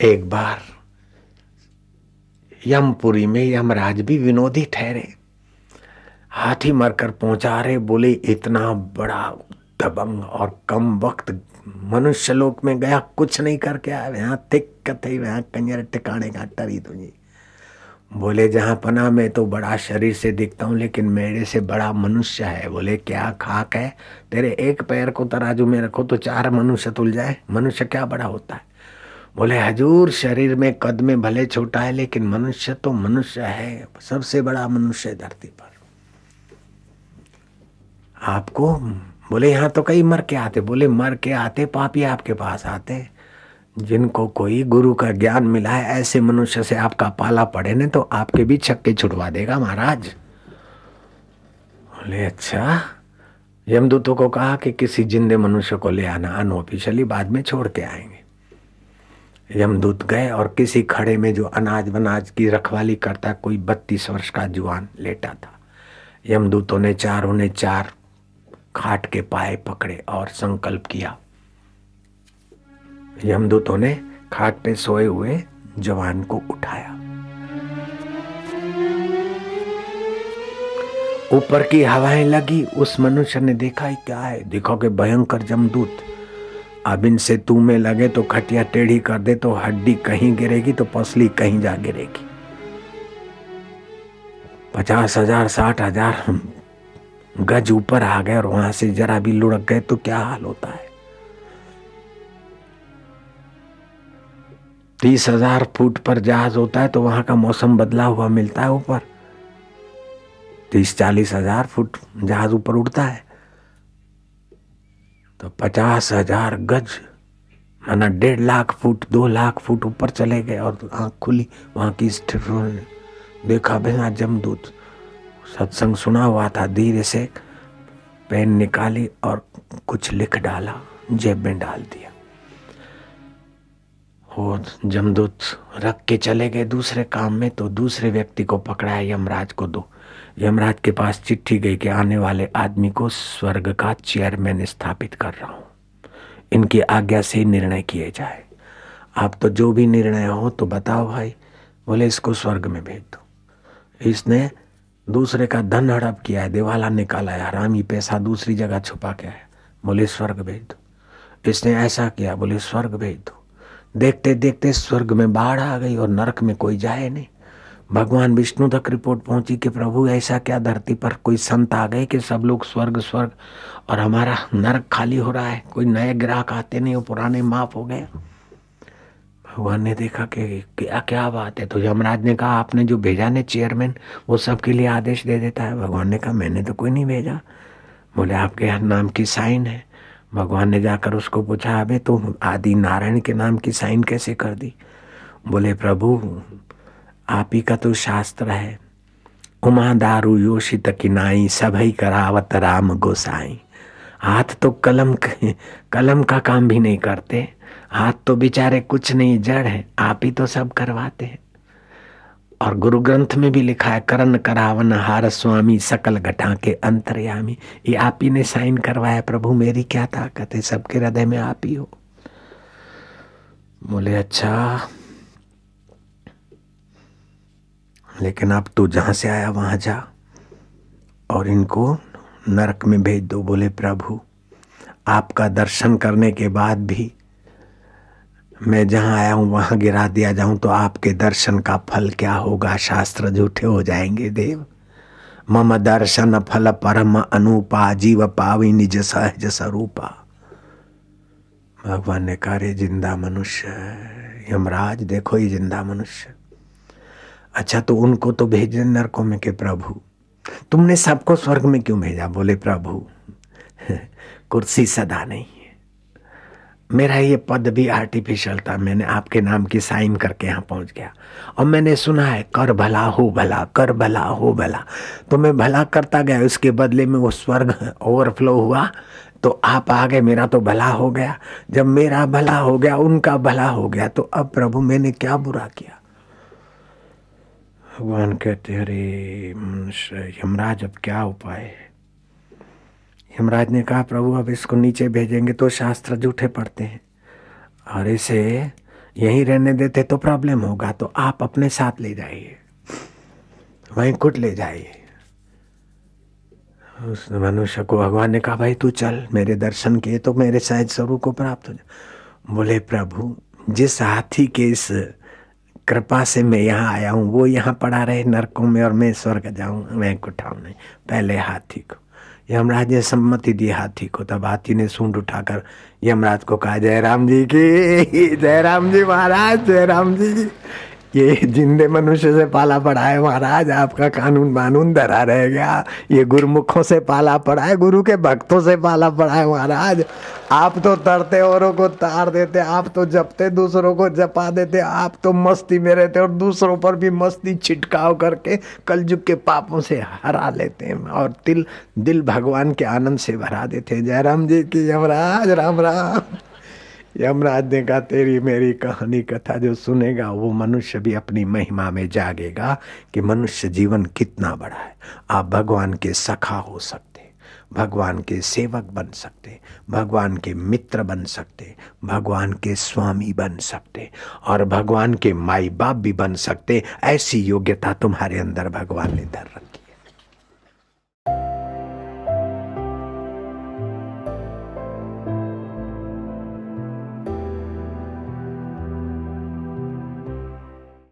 एक बार यमपुरी में यमराज भी विनोदी ठहरे। हाथी मरकर पहुंचा रहे, बोले इतना बड़ा दबंग और कम वक्त मनुष्य लोक में गया, कुछ नहीं करके आया, यहाँ थिक कथे यहाँ कंजर ठिकाने का टरी तुझे। बोले जहां पना मैं तो बड़ा शरीर से दिखता हूं, लेकिन मेरे से बड़ा मनुष्य है। बोले क्या खाक है, तेरे एक पैर को तराजू में रखो तो 4 मनुष्य तुल जाए, मनुष्य क्या बड़ा होता है। बोले हजूर शरीर में कद में भले छोटा है, लेकिन मनुष्य तो मनुष्य है, सबसे बड़ा मनुष्य धरती पर। आपको बोले यहाँ तो कई मर के आते। बोले मर के आते पापी आपके पास आते, जिनको कोई गुरु का ज्ञान मिला है, ऐसे मनुष्य से आपका पाला पड़े ने तो आपके भी छक्के छुड़वा देगा महाराज। बोले अच्छा। यमदूतों को कहा कि किसी जिंदे मनुष्य को ले आना, अनऑफिशियली बाद में छोड़ के आएंगे। यमदूत गए और किसी खड़े में जो अनाज वनाज की रखवाली करता, कोई 32 वर्ष का जुआन लेटा था। यमदूतों ने चारों ने 4 खाट के पाए पकड़े और संकल्प किया। यमदूतों ने खाट पे सोए हुए जवान को उठाया, ऊपर की हवाएं लगी। उस मनुष्य ने देखा ही क्या है, देखो कि भयंकर जमदूत। अब इनसे तू में लगे तो खटिया टेढ़ी कर दे तो हड्डी कहीं गिरेगी तो पसली कहीं जा गिरेगी। 50,000 60,000 गज ऊपर आ गए और वहां से जरा भी लुढ़क गए तो क्या हाल होता है। 30,000 फुट पर जहाज होता है तो वहां का मौसम बदला हुआ मिलता है ऊपर। 30-40,000 फुट जहाज ऊपर उड़ता है तो 50,000 गज माना 1.5 लाख फुट 2 लाख फुट ऊपर चले गए। और आंख खुली, वहां की स्थितियों ने देखा बिना जमदूत। सत्संग सुना हुआ था, धीरे से पेन निकाली और कुछ लिख डाला, जेब में डाल दिया। वो जमदूत रख के चले गए दूसरे काम में। तो दूसरे व्यक्ति को पकड़ा है, यमराज को दो। यमराज के पास चिट्ठी गई कि आने वाले आदमी को स्वर्ग का चेयरमैन स्थापित कर रहा हूं, इनकी आज्ञा से ही निर्णय किए जाए। आप तो जो भी निर्णय हो तो बताओ भाई। बोले इसको स्वर्ग में भेज दो। इसने दूसरे का धन हड़प किया है, दिवाला निकाला है, हरामी पैसा दूसरी जगह छुपा के है। बोले स्वर्ग भेज दो। इसने ऐसा किया, बोले स्वर्ग भेज दो। देखते देखते स्वर्ग में बाढ़ आ गई और नरक में कोई जाए नहीं। भगवान विष्णु तक रिपोर्ट पहुंची कि प्रभु ऐसा क्या धरती पर कोई संत आ गए कि सब लोग स्वर्ग स्वर्ग और हमारा नरक खाली हो रहा है, कोई नए ग्राहक आते नहीं, वो पुराने माफ हो गए। भगवान ने देखा कि क्या क्या बात है। तो यमराज ने कहा आपने जो भेजा ने चेयरमैन, वो सबके लिए आदेश दे देता है। भगवान ने कहा मैंने तो कोई नहीं भेजा। बोले आपके नाम की साइन है। भगवान ने जाकर उसको पूछा अबे तुम आदि नारायण के नाम की साइन कैसे कर दी। बोले प्रभु आप ही का तो शास्त्र है, उमा दारू योषित किनाई सभई करावत राम गोसाई। हाथ तो कलम का काम भी नहीं करते, हाथ तो बेचारे कुछ नहीं, जड़ है, आप ही तो सब करवाते हैं। और गुरु ग्रंथ में भी लिखा है करण करावन हार स्वामी सकल घटा के अंतर्यामी। ये आप ही ने साइन करवाया प्रभु, मेरी क्या ताकत है, सबके हृदय में आप ही हो। बोले अच्छा, लेकिन अब तू जहां से आया वहां जा और इनको नरक में भेज दो। बोले प्रभु आपका दर्शन करने के बाद भी मैं जहां आया हूं वहां गिरा दिया जाऊं तो आपके दर्शन का फल क्या होगा, शास्त्र झूठे हो जाएंगे देव। मम दर्शन फल परम अनुपा जीव पावी निज सहज स्वरूपा। भगवान ने कहा रे जिंदा मनुष्य, यमराज देखो ये जिंदा मनुष्य। अच्छा तो उनको तो भेजे नरकों में के प्रभु, तुमने सबको स्वर्ग में क्यों भेजा। बोले प्रभु कुर्सी सदा नहीं है, मेरा ये पद भी आर्टिफिशियल था, मैंने आपके नाम की साइन करके यहाँ पहुंच गया। और मैंने सुना है कर भला हो भला, कर भला हो भला, तो मैं भला करता गया, उसके बदले में वो स्वर्ग ओवरफ्लो हुआ तो आप आ गए, मेरा तो भला हो गया। जब मेरा भला हो गया उनका भला हो गया, तो अब प्रभु मैंने क्या बुरा किया। भगवान कहते अरे मनुष्य, यमराज अब क्या उपाय है। यमराज ने कहा प्रभु अब इसको नीचे भेजेंगे तो शास्त्र झूठे पढ़ते हैं और इसे यहीं रहने देते तो प्रॉब्लम होगा, तो आप अपने साथ ले जाइए, वैकुंठ ले जाइए। उस मनुष्य को भगवान ने कहा भाई तू चल, मेरे दर्शन किए तो मेरे सहज स्वरूप को प्राप्त हो जाए। बोले प्रभु जिस हाथी के इस कृपा से मैं यहाँ आया हूँ वो यहाँ पड़ा रहे नरकों में और मैं स्वर्ग जाऊँ, वैकुंठ आऊँ नहीं, पहले हाथी को। यमराज ने सम्मति दी हाथी को। तब हाथी ने सूंड उठाकर यमराज को कहा जय राम जी की, जय राम जी महाराज, जय राम जी। ये जिंदे मनुष्य से पाला पड़ा है महाराज, आपका कानून बानून धरा रह गया। ये गुरुमुखों से पाला पड़ा है, गुरु के भक्तों से पाला पड़ा है महाराज। आप तो तरते औरों को तार देते, आप तो जपते दूसरों को जपा देते, आप तो मस्ती में रहते और दूसरों पर भी मस्ती छिटकाव करके कलयुग के पापों से हरा लेते हैं और दिल भगवान के आनंद से भरा देते हैं। जय राम जी की यमराज, राम राम। यमराज ने कहा तेरी मेरी कहानी कथा जो सुनेगा वो मनुष्य भी अपनी महिमा में जागेगा कि मनुष्य जीवन कितना बड़ा है। आप भगवान के सखा हो सकते, भगवान के सेवक बन सकते, भगवान के मित्र बन सकते, भगवान के स्वामी बन सकते और भगवान के माई बाप भी बन सकते। ऐसी योग्यता तुम्हारे अंदर भगवान ने धर रखी।